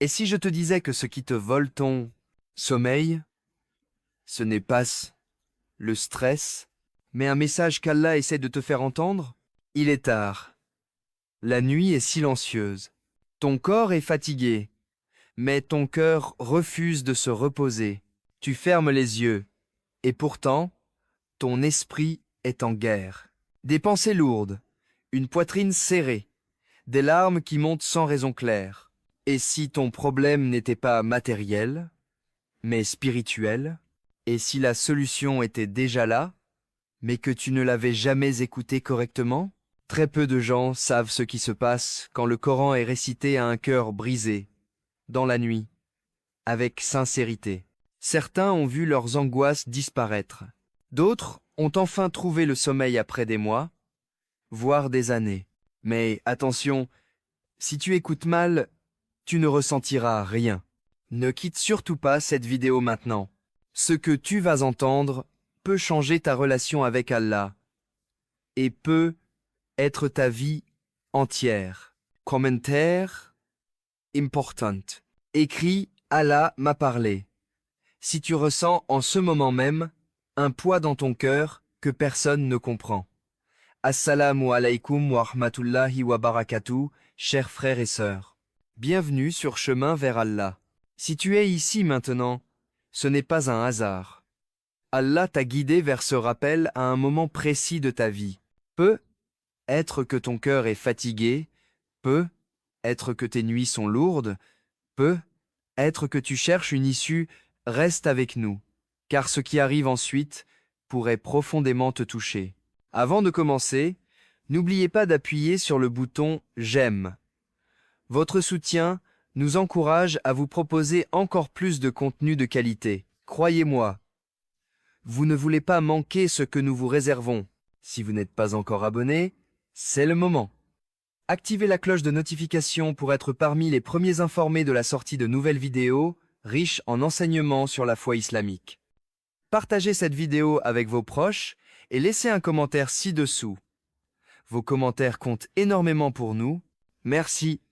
Et si je te disais que ce qui te vole ton sommeil, ce n'est pas le stress, mais un message qu'Allah essaie de te faire entendre? Il est tard. La nuit est silencieuse. Ton corps est fatigué, mais ton cœur refuse de se reposer. Tu fermes les yeux, et pourtant, ton esprit est en guerre. Des pensées lourdes, une poitrine serrée, des larmes qui montent sans raison claire. Et si ton problème n'était pas matériel, mais spirituel, et si la solution était déjà là, mais que tu ne l'avais jamais écoutée correctement? Très peu de gens savent ce qui se passe quand le Coran est récité à un cœur brisé, dans la nuit, avec sincérité. Certains ont vu leurs angoisses disparaître. D'autres ont enfin trouvé le sommeil après des mois, voire des années. Mais attention, si tu écoutes mal, tu ne ressentiras rien. Ne quitte surtout pas cette vidéo maintenant. Ce que tu vas entendre peut changer ta relation avec Allah et peut être ta vie entière. Commentaire important. Écrit Allah m'a parlé. Si tu ressens en ce moment même un poids dans ton cœur que personne ne comprend. Assalamu alaikum wa rahmatullahi wa barakatuh, chers frères et sœurs. Bienvenue sur Chemin vers Allah. Si tu es ici maintenant, ce n'est pas un hasard. Allah t'a guidé vers ce rappel à un moment précis de ta vie. Peut être que ton cœur est fatigué, peut être que tes nuits sont lourdes, peut être que tu cherches une issue, reste avec nous, car ce qui arrive ensuite pourrait profondément te toucher. Avant de commencer, n'oubliez pas d'appuyer sur le bouton « J'aime ». Votre soutien nous encourage à vous proposer encore plus de contenu de qualité. Croyez-moi, vous ne voulez pas manquer ce que nous vous réservons. Si vous n'êtes pas encore abonné, c'est le moment. Activez la cloche de notification pour être parmi les premiers informés de la sortie de nouvelles vidéos riches en enseignements sur la foi islamique. Partagez cette vidéo avec vos proches et laissez un commentaire ci-dessous. Vos commentaires comptent énormément pour nous. Merci.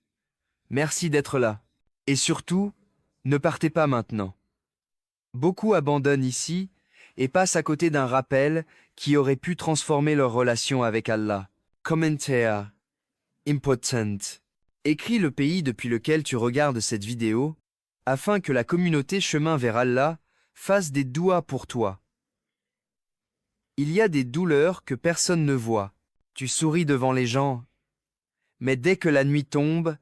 Merci d'être là. Et surtout, ne partez pas maintenant. Beaucoup abandonnent ici et passent à côté d'un rappel qui aurait pu transformer leur relation avec Allah. Commentaire important. Écris le pays depuis lequel tu regardes cette vidéo afin que la communauté Chemin vers Allah fasse des douas pour toi. Il y a des douleurs que personne ne voit. Tu souris devant les gens, mais dès que la nuit tombe,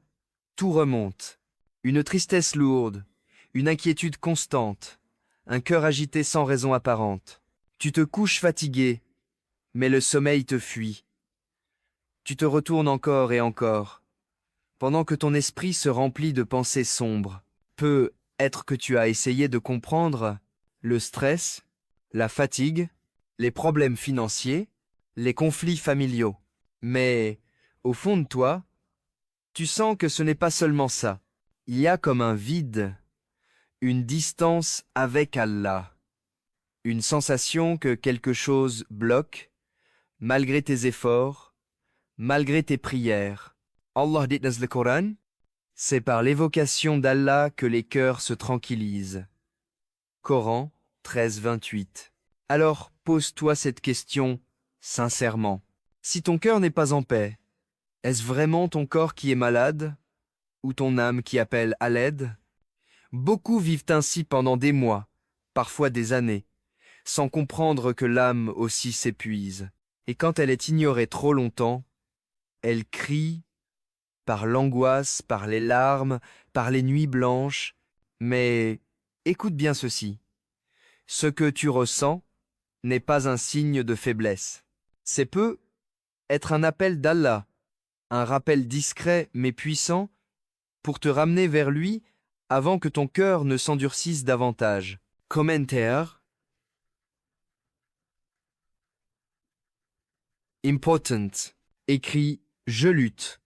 tout remonte. Une tristesse lourde, une inquiétude constante, un cœur agité sans raison apparente. Tu te couches fatigué, mais le sommeil te fuit. Tu te retournes encore et encore, pendant que ton esprit se remplit de pensées sombres. Peut être que tu as essayé de comprendre le stress, la fatigue, les problèmes financiers, les conflits familiaux. Mais, au fond de toi, tu sens que ce n'est pas seulement ça. Il y a comme un vide, une distance avec Allah, une sensation que quelque chose bloque, malgré tes efforts, malgré tes prières. Allah dit dans le Coran, c'est par l'évocation d'Allah que les cœurs se tranquillisent. Coran 13, 28. Alors, pose-toi cette question sincèrement. Si ton cœur n'est pas en paix, est-ce vraiment ton corps qui est malade ou ton âme qui appelle à l'aide? Beaucoup vivent ainsi pendant des mois, parfois des années, sans comprendre que l'âme aussi s'épuise. Et quand elle est ignorée trop longtemps, elle crie par l'angoisse, par les larmes, par les nuits blanches. Mais écoute bien ceci. Ce que tu ressens n'est pas un signe de faiblesse. C'est peut être un appel d'Allah, un rappel discret mais puissant pour te ramener vers lui avant que ton cœur ne s'endurcisse davantage. Commentaire important. Écrit « Je lutte ».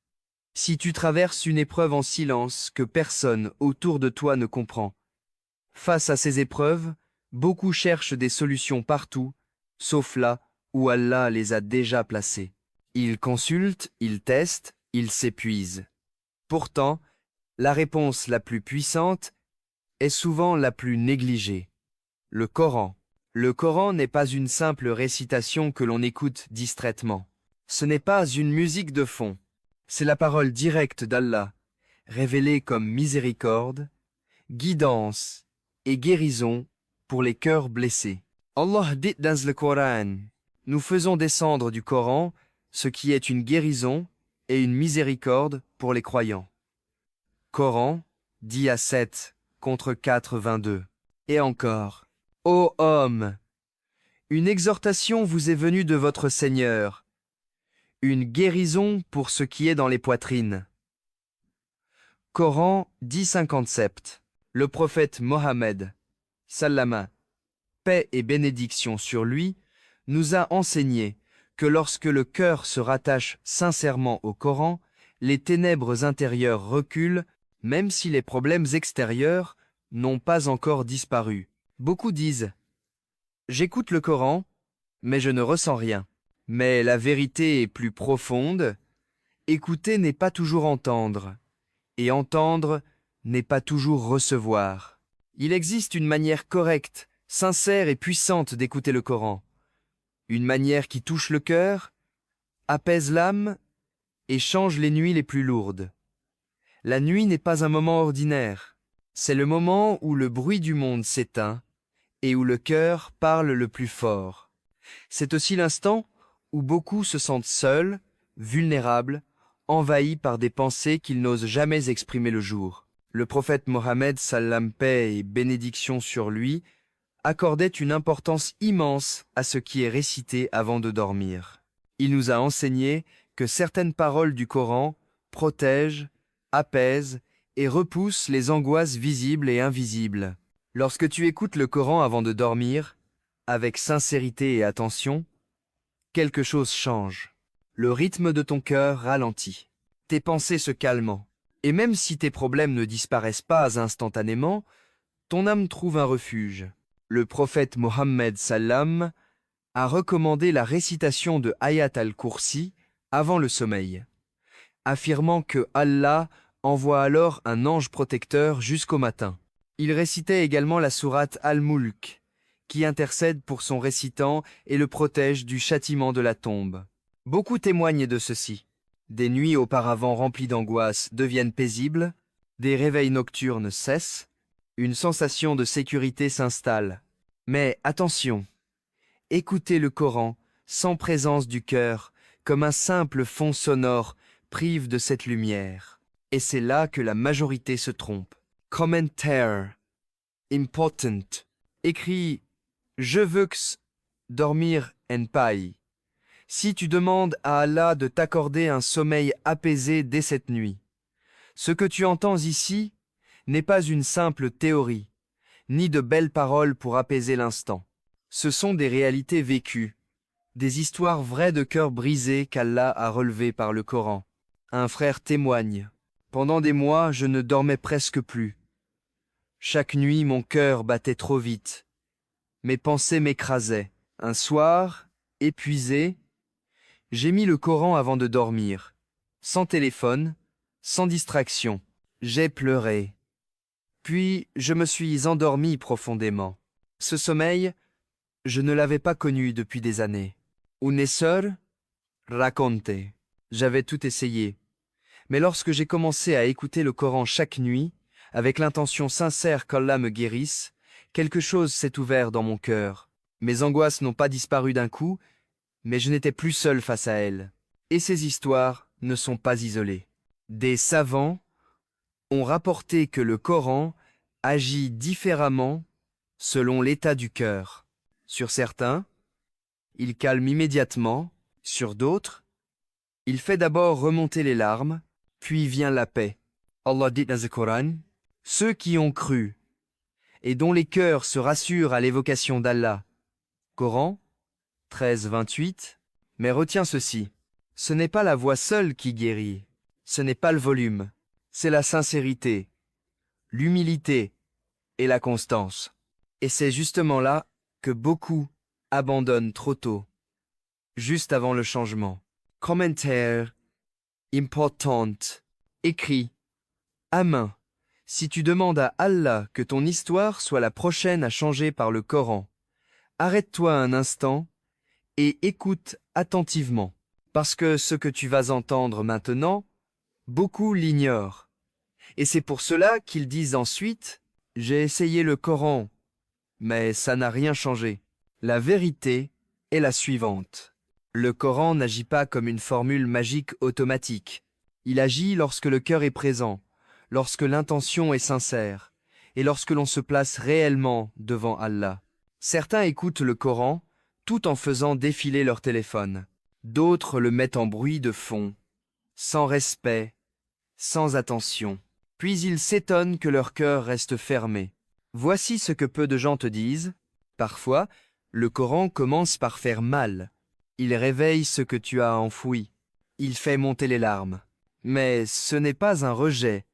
Si tu traverses une épreuve en silence que personne autour de toi ne comprend. Face à ces épreuves, beaucoup cherchent des solutions partout, sauf là où Allah les a déjà placées. Ils consultent, ils testent, ils s'épuisent. Pourtant, La réponse la plus puissante est souvent la plus négligée. Le Coran. Le Coran n'est pas une simple récitation que l'on écoute distraitement. Ce n'est pas une musique de fond. C'est la parole directe d'Allah, révélée comme miséricorde, guidance et guérison pour les cœurs blessés. Allah dit dans le Coran, « Nous faisons descendre du Coran ce qui est une guérison et une miséricorde pour les croyants. » Coran, dit à 7 contre 4, 22. Et encore, « Ô homme, une exhortation vous est venue de votre Seigneur, une guérison pour ce qui est dans les poitrines. » Coran 10,57. Le prophète Mohammed, sallama, paix et bénédiction sur lui, nous a enseigné que lorsque le cœur se rattache sincèrement au Coran, les ténèbres intérieures reculent, même si les problèmes extérieurs n'ont pas encore disparu. Beaucoup disent « J'écoute le Coran, mais je ne ressens rien. » Mais la vérité est plus profonde. Écouter n'est pas toujours entendre, et entendre n'est pas toujours recevoir. Il existe une manière correcte, sincère et puissante d'écouter le Coran. Une manière qui touche le cœur, apaise l'âme et change les nuits les plus lourdes. La nuit n'est pas un moment ordinaire. C'est le moment où le bruit du monde s'éteint et où le cœur parle le plus fort. C'est aussi l'instant où beaucoup se sentent seuls, vulnérables, envahis par des pensées qu'ils n'osent jamais exprimer le jour. Le prophète Mohammed, salam paix et bénédiction sur lui, accordait une importance immense à ce qui est récité avant de dormir. Il nous a enseigné que certaines paroles du Coran protègent, apaisent et repoussent les angoisses visibles et invisibles. Lorsque tu écoutes le Coran avant de dormir, avec sincérité et attention, quelque chose change. Le rythme de ton cœur ralentit. Tes pensées se calment. Et même si tes problèmes ne disparaissent pas instantanément, ton âme trouve un refuge. Le prophète Mohammed sallam a recommandé la récitation de Ayat al-Kursi avant le sommeil, affirmant que Allah envoie alors un ange protecteur jusqu'au matin. Il récitait également la sourate Al-Mulk, qui intercède pour son récitant et le protège du châtiment de la tombe. Beaucoup témoignent de ceci. Des nuits auparavant remplies d'angoisse deviennent paisibles, des réveils nocturnes cessent, une sensation de sécurité s'installe. Mais attention, écouter le Coran sans présence du cœur, comme un simple fond sonore, prive de cette lumière. Et c'est là que la majorité se trompe. Commentaire important. Écrit « Je veux dormir en paix ». Si tu demandes à Allah de t'accorder un sommeil apaisé dès cette nuit, ce que tu entends ici n'est pas une simple théorie, ni de belles paroles pour apaiser l'instant. Ce sont des réalités vécues, des histoires vraies de cœurs brisés qu'Allah a relevées par le Coran. Un frère témoigne. Pendant des mois, je ne dormais presque plus. Chaque nuit, mon cœur battait trop vite. Mes pensées m'écrasaient. Un soir, épuisé, j'ai mis le Coran avant de dormir. Sans téléphone, sans distraction. J'ai pleuré. Puis, je me suis endormi profondément. Ce sommeil, je ne l'avais pas connu depuis des années. Une sœur raconte. J'avais tout essayé. Mais lorsque j'ai commencé à écouter le Coran chaque nuit, avec l'intention sincère qu'Allah me guérisse, quelque chose s'est ouvert dans mon cœur. Mes angoisses n'ont pas disparu d'un coup, mais je n'étais plus seul face à elles. Et ces histoires ne sont pas isolées. Des savants ont rapporté que le Coran agit différemment selon l'état du cœur. Sur certains, il calme immédiatement, sur d'autres, il fait d'abord remonter les larmes, puis vient la paix. Allah dit dans le Coran, « Ceux qui ont cru et dont les cœurs se rassurent à l'évocation d'Allah. » Coran 13, 28. Mais retiens ceci, ce n'est pas la voix seule qui guérit, ce n'est pas le volume, c'est la sincérité, l'humilité et la constance. Et c'est justement là que beaucoup abandonnent trop tôt, juste avant le changement. Commentaire important. Écrit Amin. Si tu demandes à Allah que ton histoire soit la prochaine à changer par le Coran, arrête-toi un instant et écoute attentivement, parce que ce que tu vas entendre maintenant, beaucoup l'ignorent. Et c'est pour cela qu'ils disent ensuite « J'ai essayé le Coran, mais ça n'a rien changé ». La vérité est la suivante. Le Coran n'agit pas comme une formule magique automatique. Il agit lorsque le cœur est présent, lorsque l'intention est sincère, et lorsque l'on se place réellement devant Allah. Certains écoutent le Coran tout en faisant défiler leur téléphone. D'autres le mettent en bruit de fond, sans respect, sans attention. Puis ils s'étonnent que leur cœur reste fermé. Voici ce que peu de gens te disent. Parfois, le Coran commence par faire mal. Il réveille ce que tu as enfoui. Il fait monter les larmes. Mais ce n'est pas un rejet,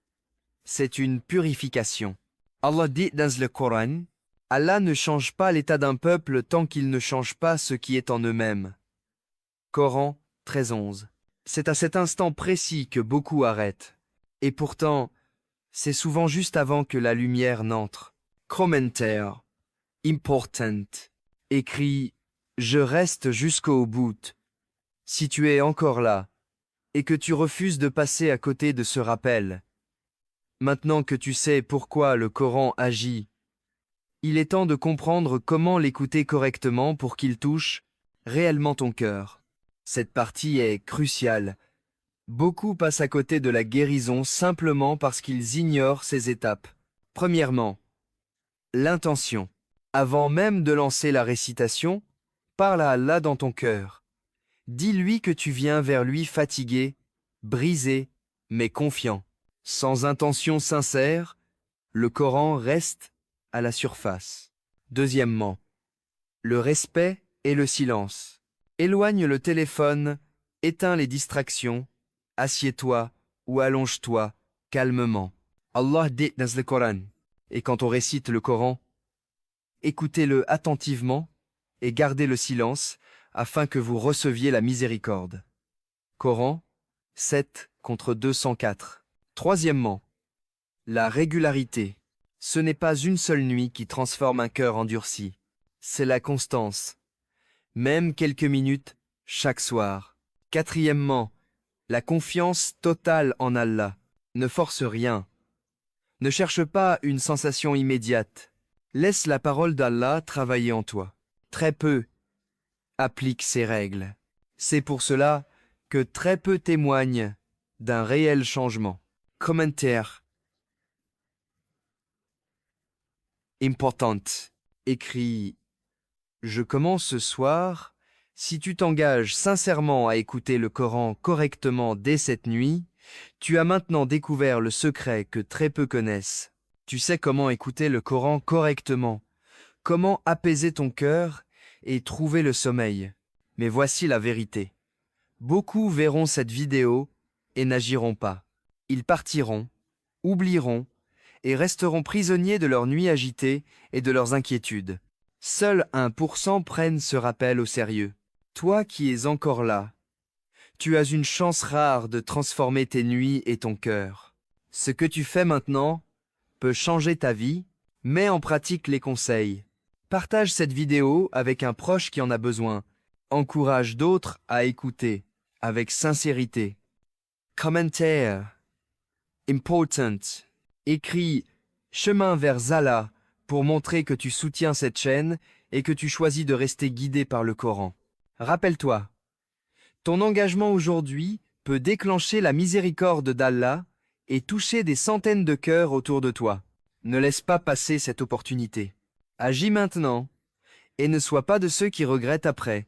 c'est une purification. Allah dit dans le Coran, Allah ne change pas l'état d'un peuple tant qu'il ne change pas ce qui est en eux-mêmes. Coran 13:11. C'est à cet instant précis que beaucoup arrêtent. Et pourtant, c'est souvent juste avant que la lumière n'entre. Commentaire. Important. Écrit « Je reste jusqu'au bout ». Si tu es encore là, et que tu refuses de passer à côté de ce rappel, maintenant que tu sais pourquoi le Coran agit, il est temps de comprendre comment l'écouter correctement pour qu'il touche réellement ton cœur. Cette partie est cruciale. Beaucoup passent à côté de la guérison simplement parce qu'ils ignorent ces étapes. Premièrement, l'intention. Avant même de lancer la récitation, parle à Allah dans ton cœur. Dis-lui que tu viens vers lui fatigué, brisé, mais confiant. Sans intention sincère, le Coran reste à la surface. Deuxièmement, le respect et le silence. Éloigne le téléphone, éteins les distractions, assieds-toi ou allonge-toi calmement. Allah dit dans le Coran, et quand on récite le Coran, écoutez-le attentivement et gardez le silence afin que vous receviez la miséricorde. Coran 7 contre 204. Troisièmement, la régularité. Ce n'est pas une seule nuit qui transforme un cœur endurci, c'est la constance, même quelques minutes chaque soir. Quatrièmement, la confiance totale en Allah. Ne force rien. Ne cherche pas une sensation immédiate. Laisse la parole d'Allah travailler en toi. Très peu appliquent ces règles. C'est pour cela que très peu témoignent d'un réel changement. Commentaire. Important. Écrit « Je commence ce soir. Si tu t'engages sincèrement à écouter le Coran correctement dès cette nuit, tu as maintenant découvert le secret que très peu connaissent. Tu sais comment écouter le Coran correctement, comment apaiser ton cœur et trouver le sommeil. Mais voici la vérité. Beaucoup verront cette vidéo et n'agiront pas. Ils partiront, oublieront et resteront prisonniers de leur nuit agitée et de leurs inquiétudes. Seuls 1% prennent ce rappel au sérieux. Toi qui es encore là, tu as une chance rare de transformer tes nuits et ton cœur. Ce que tu fais maintenant peut changer ta vie, mets en pratique les conseils. Partage cette vidéo avec un proche qui en a besoin. Encourage d'autres à écouter avec sincérité. Commentaire. Important. Écris « Chemin vers Zala » pour montrer que tu soutiens cette chaîne et que tu choisis de rester guidé par le Coran. Rappelle-toi, ton engagement aujourd'hui peut déclencher la miséricorde d'Allah et toucher des centaines de cœurs autour de toi. Ne laisse pas passer cette opportunité. Agis maintenant et ne sois pas de ceux qui regrettent après.